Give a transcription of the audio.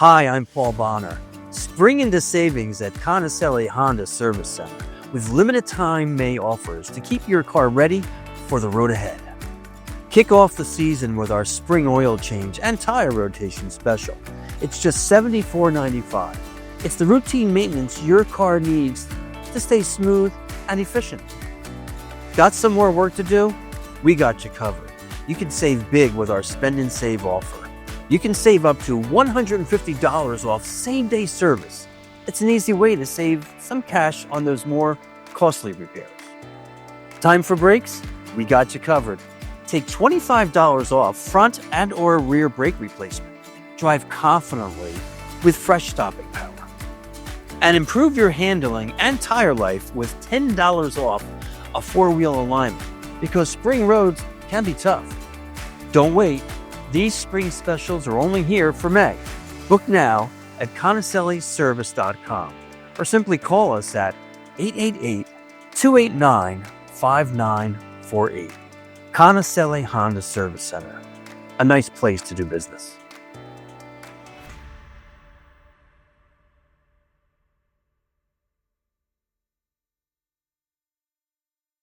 Hi, I'm Paul Bonner. Spring into savings at Conicelli Honda Service Center with limited time May offers to keep your car ready for the road ahead. Kick off the season with our spring oil change and tire rotation special. It's just $74.95. It's the routine maintenance your car needs to stay smooth and efficient. Got some more work to do? We got you covered. You can save big with our Spend and Save offer. You can save up to $150 off same-day service. It's an easy way to save some cash on those more costly repairs. Time for brakes? We got you covered. Take $25 off front and or rear brake replacement. Drive confidently with fresh stopping power. And improve your handling and tire life with $10 off a four-wheel alignment, because spring roads can be tough. Don't wait. These spring specials are only here for May. Book now at ConicelliService.com or simply call us at 888-289-5948. Conicelli Honda Service Center. A nice place to do business.